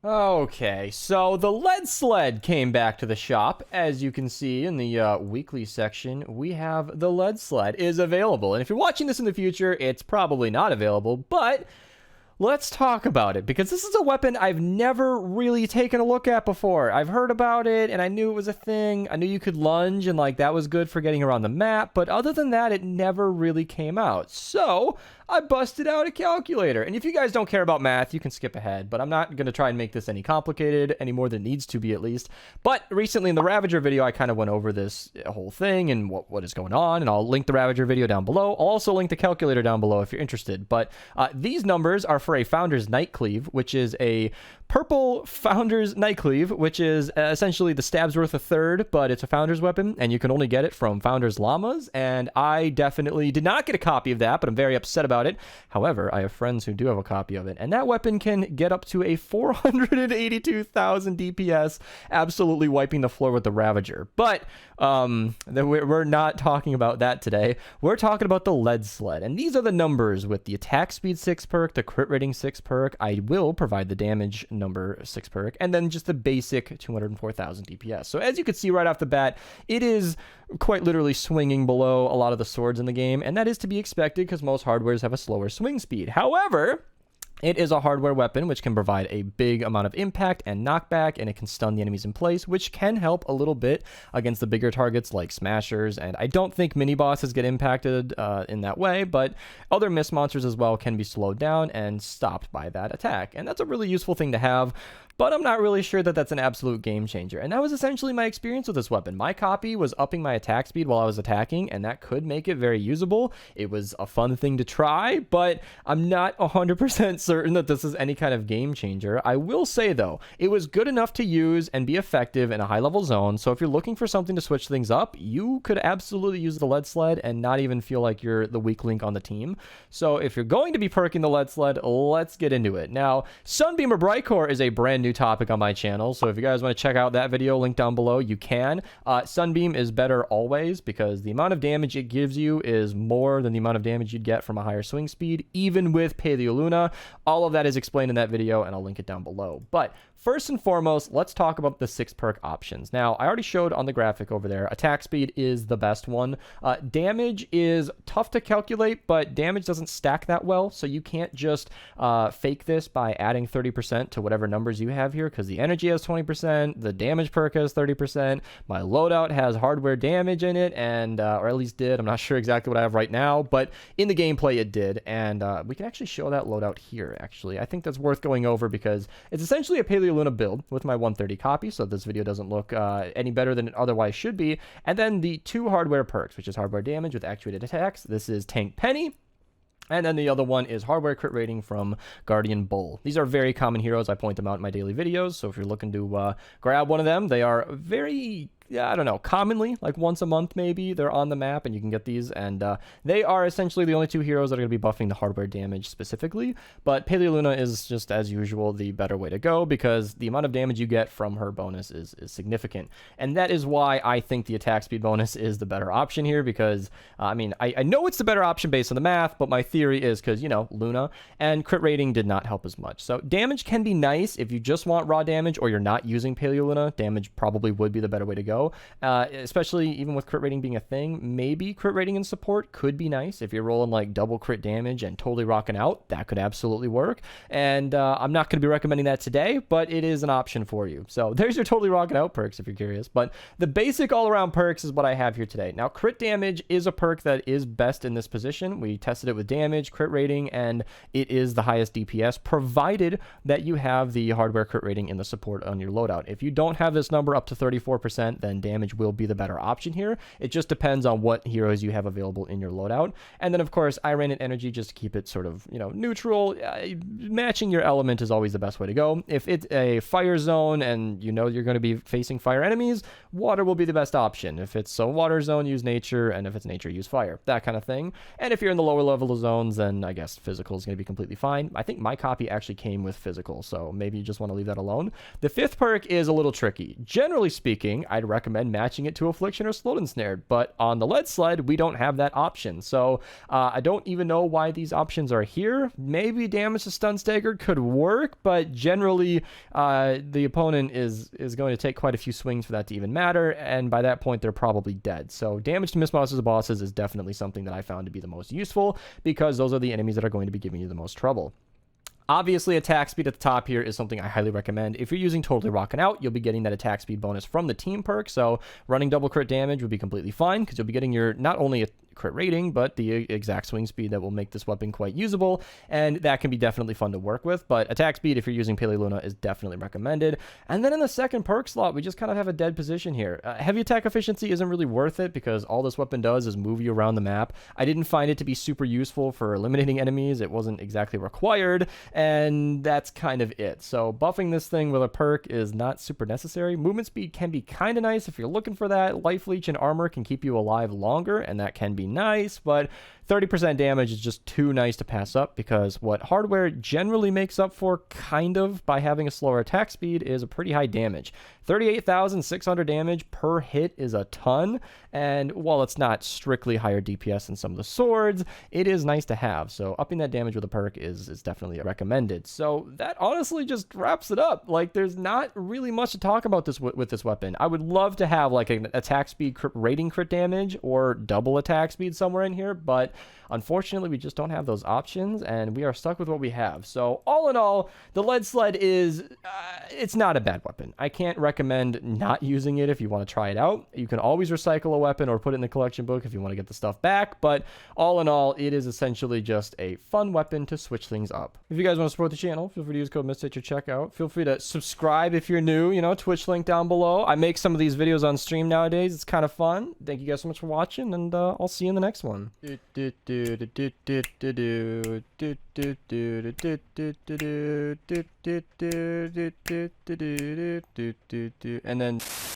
Okay, so the lead sled came back to the shop. As you can see in the weekly section, we have the lead sled is available. And if you're watching this in the future, it's probably not available, but let's talk about it, because this is a weapon I've never really taken a look at before. I've heard about it, and I knew it was a thing. I knew you could lunge, and like that was good for getting around the map, but other than that, it never really came out. So I busted out a calculator. And if you guys don't care about math, you can skip ahead, but I'm not going to try and make this any complicated, any more than it needs to be at least. But recently in the Ravager video, I kind of went over this whole thing and what is going on, and I'll link the Ravager video down below. I'll also link the calculator down below if you're interested. But these numbers are for a Founder's Night Cleave, which is a purple Founder's Night Cleave, which is essentially the stab's worth a third, but it's a Founder's weapon, and you can only get it from Founder's Llamas, and I definitely did not get a copy of that, but I'm very upset about it. However, I have friends who do have a copy of it, and that weapon can get up to a 482,000 DPS, absolutely wiping the floor with the Ravager. But we're not talking about that today. We're talking about the lead sled, and these are the numbers with the attack speed 6 perk, the crit rating 6 perk. I will provide the damage number 6 perk, and then just the basic 204,000 DPS. So as you can see right off the bat, it is quite literally swinging below a lot of the swords in the game, and that is to be expected because most hardwares have a slower swing speed. However, it is a hardware weapon which can provide a big amount of impact and knockback, and it can stun the enemies in place, which can help a little bit against the bigger targets like smashers. And I don't think mini bosses get impacted in that way, but other mist monsters as well can be slowed down and stopped by that attack. And that's a really useful thing to have. But I'm not really sure that that's an absolute game changer. And that was essentially my experience with this weapon. My copy was upping my attack speed while I was attacking, and that could make it very usable. It was a fun thing to try, but I'm not 100% certain that this is any kind of game changer. I will say, though, it was good enough to use and be effective in a high-level zone. So if you're looking for something to switch things up, you could absolutely use the lead sled and not even feel like you're the weak link on the team. So if you're going to be perking the lead sled, let's get into it. Now, Sunbeam or Brightcore is a brand new topic on my channel, so if you guys want to check out that video, link down below, you can. Sunbeam is better always because the amount of damage it gives you is more than the amount of damage you'd get from a higher swing speed, even with Paleoluna. All of that is explained in that video, and I'll link it down below. But first and foremost, let's talk about the 6 perk options. Now, I already showed on the graphic over there, attack speed is the best one. Damage is tough to calculate, but damage doesn't stack that well, so you can't just fake this by adding 30% to whatever numbers you have here, because the energy has 20%, the damage perk has 30%, my loadout has hardware damage in it, and or at least did. I'm not sure exactly what I have right now, but in the gameplay it did, and we can actually show that loadout here, actually. I think that's worth going over because it's essentially a Paleoluna build with my 130 copy, so this video doesn't look any better than it otherwise should be. And then the 2 hardware perks, which is hardware damage with actuated attacks. This is Tank Penny. And then the other one is hardware crit rating from Guardian Bull. These are very common heroes. I point them out in my daily videos. So if you're looking to grab one of them, they are very, I don't know, commonly, like once a month maybe, they're on the map and you can get these. And they are essentially the only 2 heroes that are going to be buffing the hardware damage specifically. But Paleoluna is just, as usual, the better way to go because the amount of damage you get from her bonus is significant. And that is why I think the attack speed bonus is the better option here because, I mean, I know it's the better option based on the math, but my theory is because, you know, Luna, and crit rating did not help as much. So damage can be nice if you just want raw damage or you're not using Paleoluna. Damage probably would be the better way to go. Especially even with crit rating being a thing, maybe crit rating and support could be nice. If you're rolling like double crit damage and totally rocking out, that could absolutely work. And I'm not going to be recommending that today, but it is an option for you. So there's your totally rocking out perks if you're curious. But the basic all-around perks is what I have here today. Now, crit damage is a perk that is best in this position. We tested it with damage, crit rating, and it is the highest DPS, provided that you have the hardware crit rating in the support on your loadout. If you don't have this number up to 34%, then damage will be the better option here. It just depends on what heroes you have available in your loadout. And then, of course, I ran an energy just to keep it sort of, you know, neutral. Matching your element is always the best way to go. If it's a fire zone and you know you're going to be facing fire enemies, water will be the best option. If it's a water zone, use nature, and if it's nature, use fire. That kind of thing. And if you're in the lower level zones, then I guess physical is going to be completely fine. I think my copy actually came with physical, so maybe you just want to leave that alone. The 5th perk is a little tricky. Generally speaking, I'd recommend matching it to Affliction or Slowed and Snared. But on the Lead Sled, we don't have that option. So I don't even know why these options are here. Maybe damage to stun stagger could work, but generally the opponent is going to take quite a few swings for that to even matter, and by that point they're probably dead. So damage to miss monsters and bosses is definitely something that I found to be the most useful, because those are the enemies that are going to be giving you the most trouble. Obviously, attack speed at the top here is something I highly recommend. If you're using Totally Rockin' Out, you'll be getting that attack speed bonus from the team perk, so running double crit damage would be completely fine, because you'll be getting your not only a crit rating, but the exact swing speed that will make this weapon quite usable, and that can be definitely fun to work with. But attack speed, if you're using Pele Luna, is definitely recommended. And then in the second perk slot, we just kind of have a dead position here. Heavy attack efficiency isn't really worth it, because all this weapon does is move you around the map. I didn't find it to be super useful for eliminating enemies. It wasn't exactly required, and that's kind of it. So buffing this thing with a perk is not super necessary. Movement speed can be kind of nice if you're looking for that. Life leech and armor can keep you alive longer, and that can be nice, but 30% damage is just too nice to pass up, because what hardware generally makes up for, kind of, by having a slower attack speed is a pretty high damage. 38,600 damage per hit is a ton, and while it's not strictly higher DPS than some of the swords, it is nice to have, so upping that damage with a perk is definitely recommended. So that honestly just wraps it up. Like, there's not really much to talk about this with this weapon. I would love to have like an attack speed rating crit damage or double attack speed somewhere in here, but unfortunately we just don't have those options, and we are stuck with what we have. So all in all, the Lead Sled is it's not a bad weapon. I can't recommend not using it if you want to try it out. You can always recycle a weapon or put it in the collection book if you want to get the stuff back, but all in all, it is essentially just a fun weapon to switch things up. If you guys want to support the channel, feel free to use code Mista at your checkout. Feel free to subscribe if you're new, you know, Twitch link down below. I make some of these videos on stream nowadays. It's kind of fun. Thank you guys so much for watching, and I'll see you in the next one. And then